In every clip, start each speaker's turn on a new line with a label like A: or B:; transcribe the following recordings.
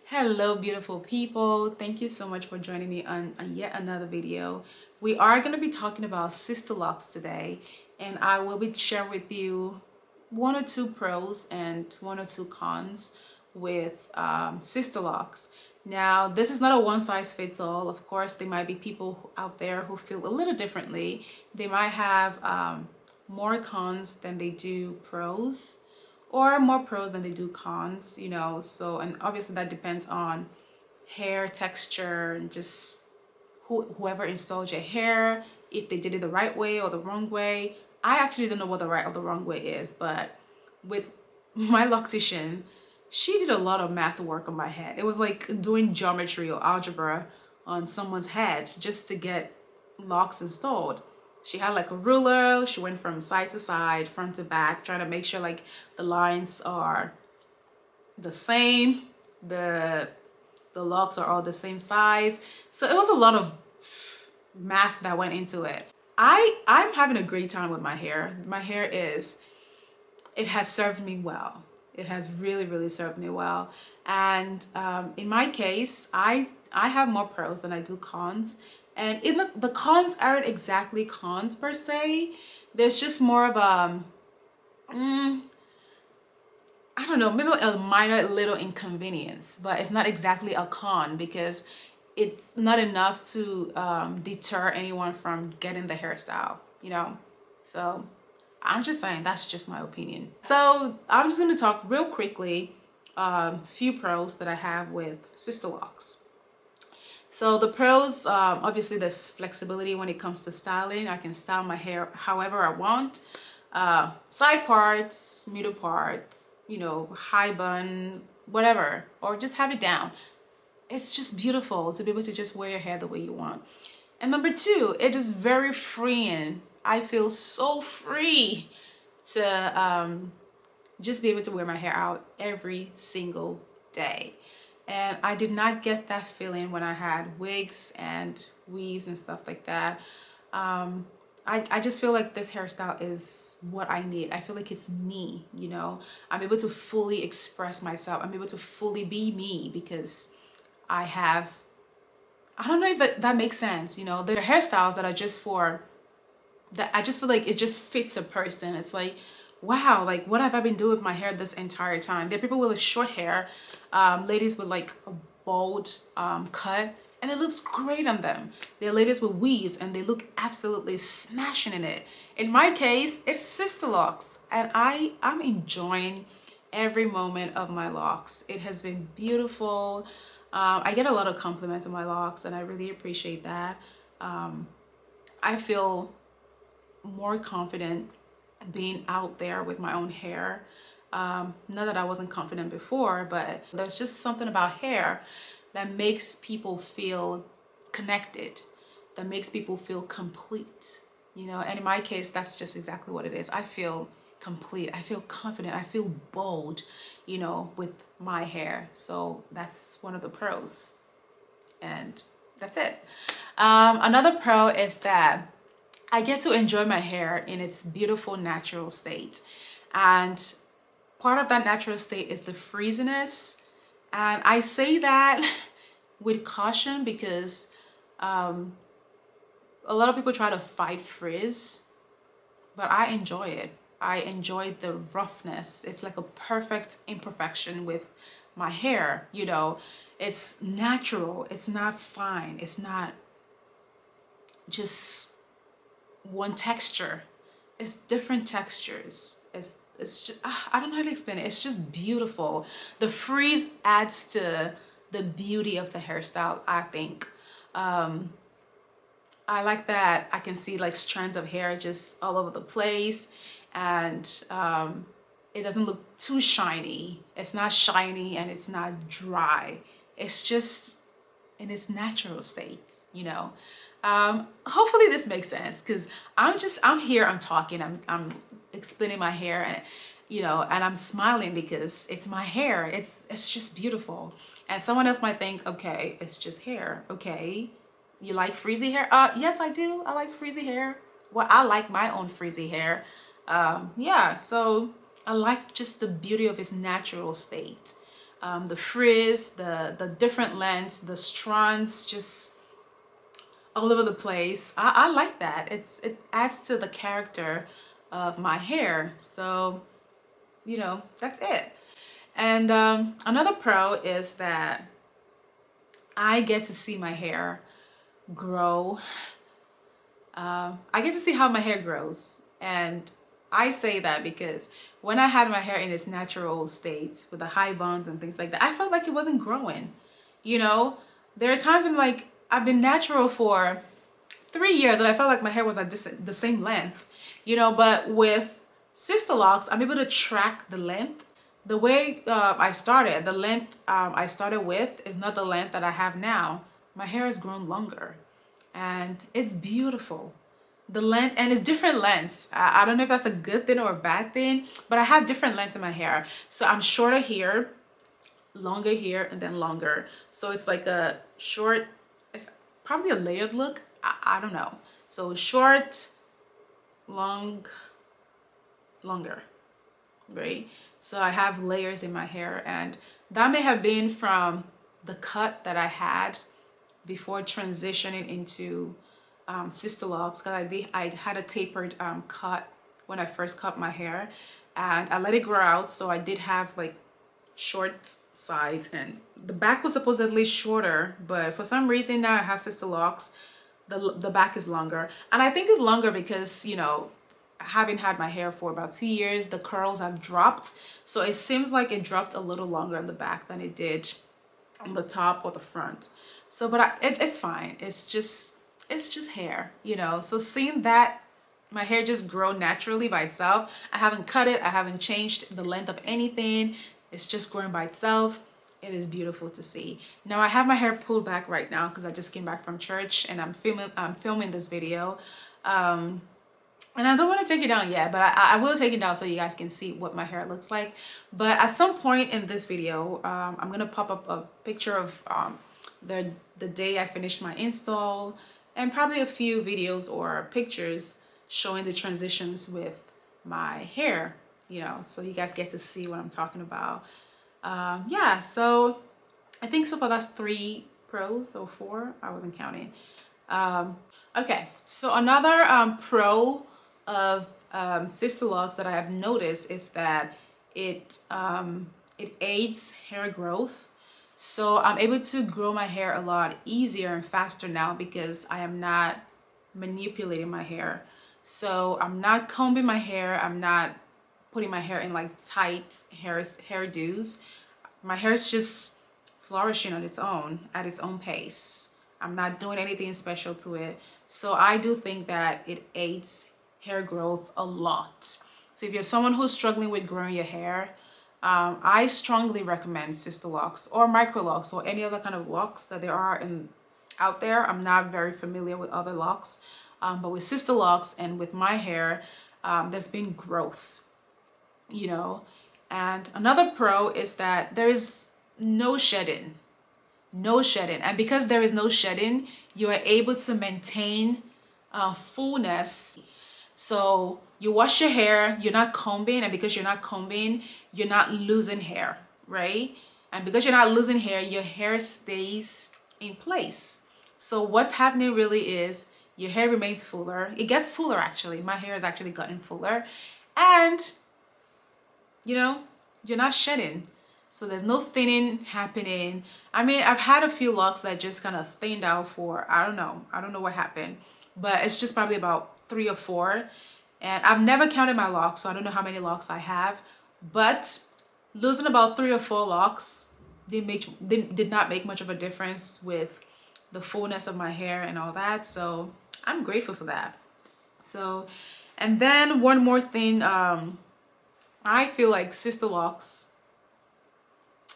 A: Hello, beautiful people. Thank you so much for joining me on yet another video. We are going to be talking about sister locks today, and I will be sharing with you one or two pros and one or two cons with sister locks. Now, this is not a one size fits all. Of course, there might be people out there who feel a little differently. They might have more cons than they do pros, or more pros than they do cons, so, and obviously that depends on hair texture and just whoever installed your hair, if they did it the right way or the wrong way. I actually don't know what the right or the wrong way is, but with my loctician, she did a lot of math work on my head. It was like doing geometry or algebra on someone's head just to get locks installed. She had like a ruler. She went from side to side, front to back, trying to make sure like the lines are the same, the locks are all the same size. So it was a lot of math that went into it. I'm having a great time with my hair. My hair it has served me well. It has really served me well. And in my case, I have more pros than I do cons. And in the cons aren't exactly cons per se. There's just more of a I don't know, maybe a minor little inconvenience, but it's not exactly a con because it's not enough to deter anyone from getting the hairstyle. So I'm just saying, that's just my opinion. So I'm just going to talk real quickly few pros that I have with sister locks. So the pros, obviously there's flexibility when it comes to styling. I can style my hair however I want. Side parts, middle parts, high bun, whatever, or just have it down. It's just beautiful to be able to just wear your hair the way you want. And number two, it is very freeing. I feel so free to just be able to wear my hair out every single day. And I did not get that feeling when I had wigs and weaves and stuff like that. I just feel like this hairstyle is what I need. I feel like it's me, I'm able to fully express myself. I'm able to fully be me because I don't know if that makes sense. There are hairstyles that are just for that. I just feel like it just fits a person. It's like, wow, like what have I been doing with my hair this entire time? There are people with like short hair, ladies with like a bold cut, and it looks great on them. There are ladies with weaves and they look absolutely smashing in it. In my case, it's sister locks, and I'm enjoying every moment of my locks. It has been beautiful. I get a lot of compliments on my locks, and I really appreciate that. I feel more confident being out there with my own hair. Not that I wasn't confident before, but there's just something about hair that makes people feel connected, that makes people feel complete, and in my case, that's just exactly what it is. I feel complete, I feel confident, I feel bold, with my hair. So that's one of the pros, and that's it. Another pro is that I get to enjoy my hair in its beautiful natural state. And part of that natural state is the frizziness. And I say that with caution because a lot of people try to fight frizz, but I enjoy it. I enjoy the roughness. It's like a perfect imperfection with my hair, It's natural. It's not fine. It's not just one texture. It's different textures. It's just, I don't know how to explain it. It's just beautiful. The frizz adds to the beauty of the hairstyle, I think. I like that I can see like strands of hair just all over the place, and it doesn't look too shiny. It's not shiny and it's not dry. It's just in its natural state, Hopefully this makes sense, because I'm here, I'm talking, I'm explaining my hair, and and I'm smiling because it's my hair. It's just beautiful. And someone else might think, okay, it's just hair. Okay, you like frizzy hair? Yes, I do. I like frizzy hair. Well, I like my own frizzy hair. Yeah, so I like just the beauty of its natural state. the frizz, the different lengths, the strands, just all over the place. I like that. It adds to the character of my hair. So, you know, that's it. And another pro is that I get to see my hair grow. I get to see how my hair grows. And I say that because when I had my hair in its natural states with the high buns and things like that, I felt like it wasn't growing. You know, there are times I'm like, I've been natural for 3 years and I felt like my hair was at the same length, you know, but with Sisterlocks, I'm able to track the length. The way I started, the length I started with is not the length that I have now. My hair has grown longer and it's beautiful. The length, and it's different lengths. I don't know if that's a good thing or a bad thing, but I have different lengths in my hair. So I'm shorter here, longer here, and then longer. So it's like a short, it's probably a layered look. I don't know. So short, long, longer, right? So I have layers in my hair, and that may have been from the cut that I had before transitioning into Sisterlocks, because I had a tapered cut when I first cut my hair, and I let it grow out, so I did have like short sides, and the back was supposedly shorter, but for some reason now I have Sisterlocks, the back is longer. And I think it's longer because, you know, having had my hair for about 2 years, the curls have dropped, so it seems like it dropped a little longer in the back than it did on the top or the front. So but it's fine. It's just hair, you know. So seeing that my hair just grow naturally by itself, I haven't cut it, I haven't changed the length of anything, it's just growing by itself. It is beautiful to see. Now I have my hair pulled back right now because I just came back from church and I'm filming this video, and I don't want to take it down yet, but I will take it down so you guys can see what my hair looks like. But at some point in this video, I'm gonna pop up a picture of the day I finished my install, and probably a few videos or pictures showing the transitions with my hair, you know, so you guys get to see what I'm talking about. Yeah, so I think so far that's 3 pros or 4, I wasn't counting. Okay, so another pro of Sisterlocks that I have noticed is that it aids hair growth. So I'm able to grow my hair a lot easier and faster now because I am not manipulating my hair. So I'm not combing my hair, I'm not putting my hair in like tight hairdos. My hair is just flourishing on its own, at its own pace. I'm not doing anything special to it. So I do think that it aids hair growth a lot. So if you're someone who's struggling with growing your hair, I strongly recommend Sisterlocks or Microlocks or any other kind of locks that there are out there. I'm not very familiar with other locks, but with Sisterlocks and with my hair, there's been growth, you know. And another pro is that there is no shedding. And because there is no shedding, you are able to maintain fullness. So you wash your hair, you're not combing, and because you're not combing, you're not losing hair, right? And because you're not losing hair, your hair stays in place. So what's happening really is your hair remains fuller. It gets fuller actually. My hair has actually gotten fuller, and you know, you're not shedding. So there's no thinning happening. I mean, I've had a few locks that just kind of thinned out for, I don't know what happened, but it's just probably about 3 or 4. And I've never counted my locks, so I don't know how many locks I have, but losing about 3 or 4 locks did not make much of a difference with the fullness of my hair and all that. So I'm grateful for that. So, and then one more thing, I feel like Sisterlocks,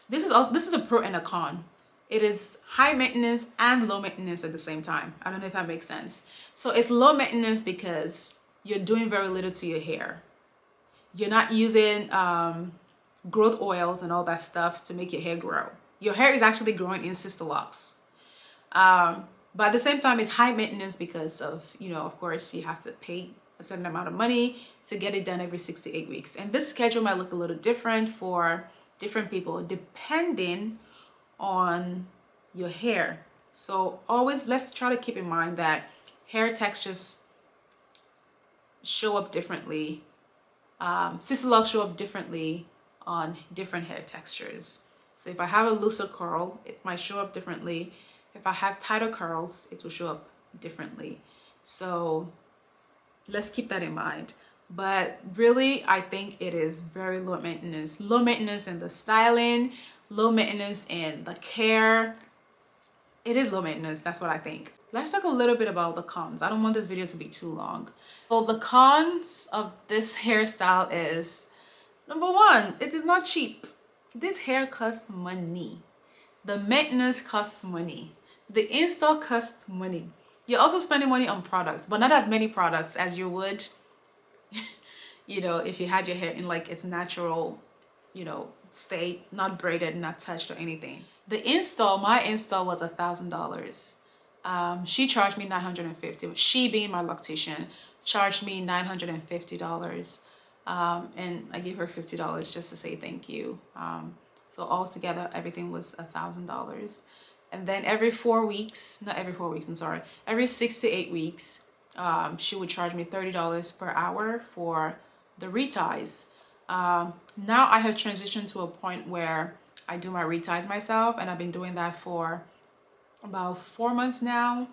A: this is a pro and a con. It is high maintenance and low maintenance at the same time. I don't know if that makes sense. So it's low maintenance because you're doing very little to your hair. You're not using growth oils and all that stuff to make your hair grow. Your hair is actually growing in Sisterlocks. But at the same time, it's high maintenance because of, you know, of course, you have to pay a certain amount of money to get it done every 6 to 8 weeks. And this schedule might look a little different for different people depending on your hair. So always let's try to keep in mind that hair textures show up differently. Sister locks show up differently on different hair textures. So if I have a looser curl, it might show up differently. If I have tighter curls, it will show up differently. So let's keep that in mind. But really, I think it is very low maintenance. Low maintenance in the styling, low maintenance in the care. It is low maintenance, that's what I think. Let's talk a little bit about the cons. I don't want this video to be too long. So the cons of this hairstyle is, number one, it is not cheap. This hair costs money. The maintenance costs money. The install costs money. You're also spending money on products, but not as many products as you would, you know, if you had your hair in like its natural, you know, state, not braided, not touched or anything. The install, my install was $1,000. She charged me $950. She, being my loctician, charged me $950. And I gave her $50 just to say thank you. So altogether, everything was $1,000. And then every 4 weeks, not every 4 weeks, I'm sorry, every 6 to 8 weeks, she would charge me $30 per hour for the reties. Now I have transitioned to a point where I do my reties myself, and I've been doing that for about 4 months now.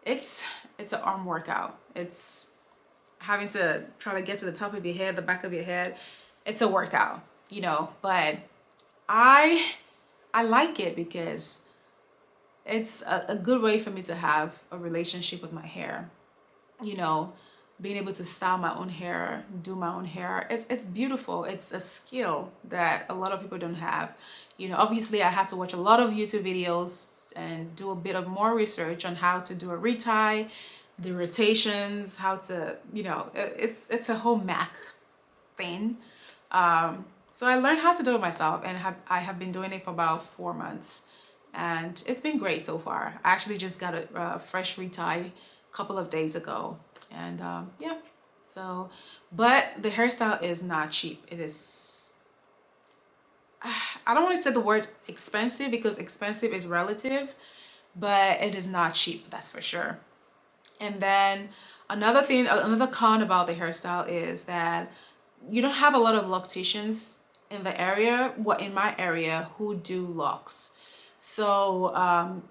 A: It's an arm workout. It's having to try to get to the top of your head, the back of your head. It's a workout, you know, but I like it because it's a good way for me to have a relationship with my hair, you know, being able to style my own hair, do my own hair. It's beautiful. It's a skill that a lot of people don't have. You know, obviously I had to watch a lot of YouTube videos and do a bit of more research on how to do a retie, the rotations, how to, you know, it's a whole math thing. So I learned how to do it myself, and I have been doing it for about 4 months, and it's been great so far. I actually just got a fresh retie a couple of days ago, and yeah. So, but the hairstyle is not cheap. It is, I don't want to say the word expensive because expensive is relative, but it is not cheap, that's for sure. And then another thing, another con about the hairstyle is that you don't have a lot of locticians in the area, in my area, who do locks. So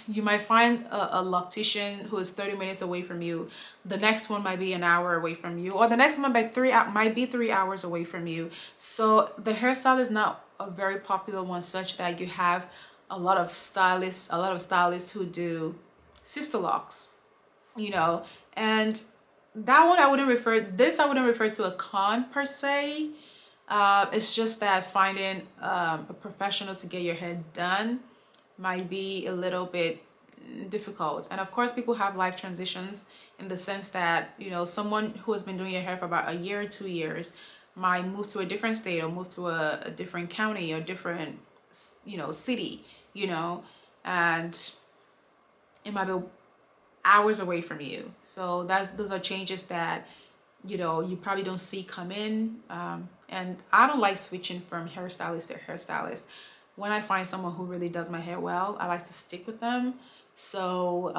A: you might find a loctician who is 30 minutes away from you. The next one might be an hour away from you, or the next one might be 3 hours away from you. So the hairstyle is not a very popular one, such that you have a lot of stylists who do sister locks, you know. And that one I wouldn't refer to a con per se. It's just that finding a professional to get your hair done might be a little bit difficult. And of course, people have life transitions, in the sense that, you know, someone who has been doing your hair for about a year or 2 years might move to a different state, or move to a different county, or different, you know, city, you know, and it might be hours away from you. So those are changes that, you know, you probably don't see come in. And I don't like switching from hairstylist to hairstylist. When I find someone who really does my hair well, I like to stick with them. So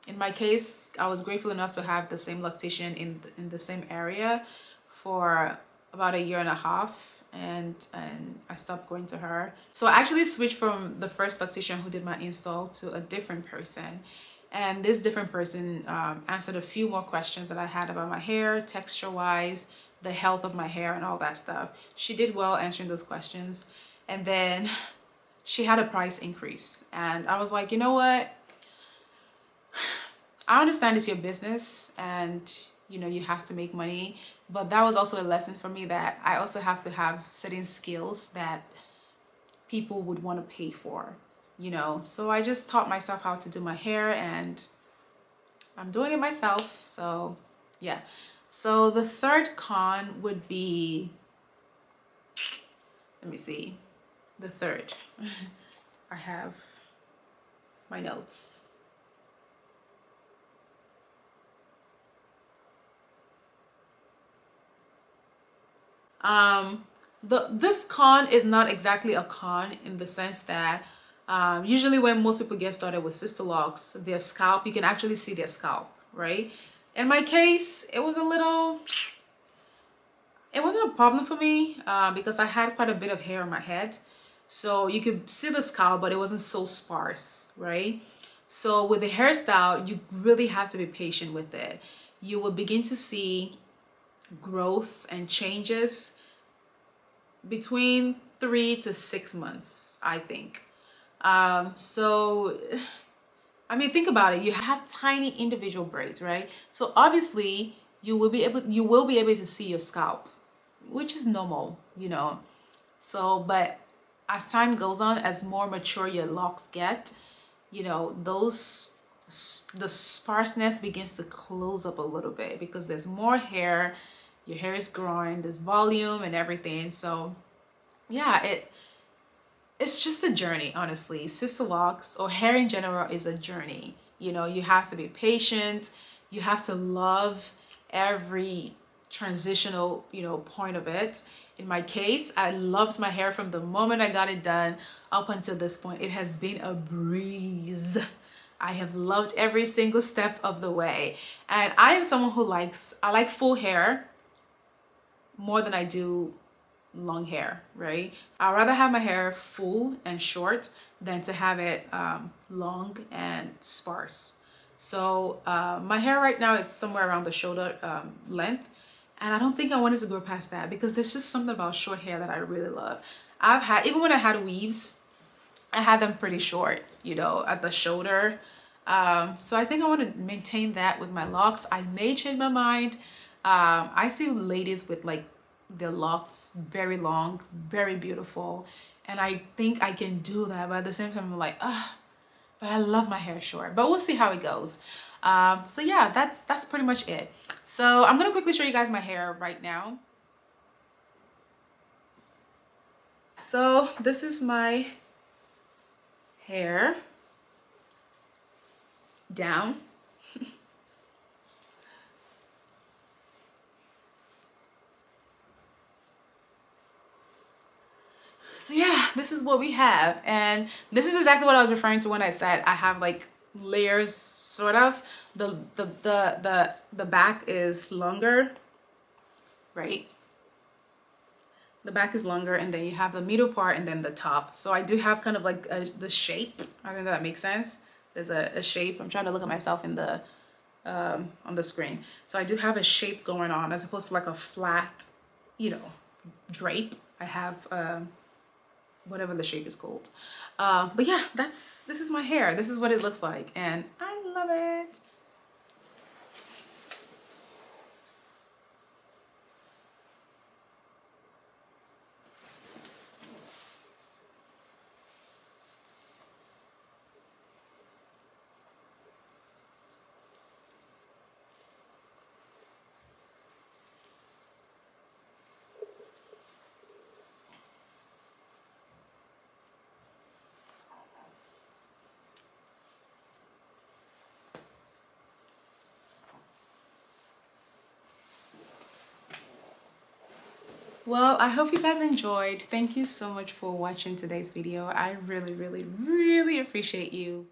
A: in my case, I was grateful enough to have the same loctician in the same area for about 1.5 years, and I stopped going to her. So I actually switched from the first loctician who did my install to a different person. And this different person answered a few more questions that I had about my hair, texture-wise, the health of my hair, and all that stuff. She did well answering those questions. And then she had a price increase. And I was like, you know what? I understand it's your business, and, you know, you have to make money. But that was also a lesson for me, that I also have to have certain skills that people would want to pay for, you know. So I just taught myself how to do my hair, and I'm doing it myself. So yeah. So the third con would be, let me see, the third. I have my notes. This con is not exactly a con in the sense that usually when most people get started with sister locks, their scalp, you can actually see their scalp, right? In my case, it wasn't a problem for me because I had quite a bit of hair on my head. So you could see the scalp, but it wasn't so sparse, right? So with the hairstyle, you really have to be patient with it. You will begin to see growth and changes between 3 to 6 months, I think. So I mean, think about it. You have tiny individual braids, right? So obviously you will be able to see your scalp, which is normal, you know. So, but as time goes on, as more mature your locks get, you know, the sparseness begins to close up a little bit because there's more hair, your hair is growing, there's volume and everything. So yeah, it's just a journey, honestly. Sister locks or hair in general is a journey. You know, you have to be patient. You have to love every transitional, you know, point of it. In my case, I loved my hair from the moment I got it done up until this point. It has been a breeze. I have loved every single step of the way. And I am someone who I like full hair more than I do long hair, right? I'd rather have my hair full and short than to have it long and sparse. So my hair right now is somewhere around the shoulder length, and I don't think I wanted to go past that because there's just something about short hair that I really love. Even when I had weaves, I had them pretty short, you know, at the shoulder. So I think I want to maintain that with my locks. I may change my mind. I see ladies with like their locks very long, very beautiful. And I think I can do that. But at the same time, I'm like, ah, but I love my hair short. But we'll see how it goes. So yeah, that's pretty much it. So I'm gonna quickly show you guys my hair right now. So this is my hair down. So yeah, this is what we have. And this is exactly what I was referring to when I said I have like layers, sort of. The back is longer, right? The back is longer, and then you have the middle part and then the top. So I do have kind of like the shape. I think that makes sense. There's a shape. I'm trying to look at myself in the on the screen. So I do have a shape going on as opposed to like a flat, you know, drape. I have whatever the shape is called. But yeah, this is my hair. This is what it looks like, and I love it. Well, I hope you guys enjoyed. Thank you so much for watching today's video. I really, really, really appreciate you.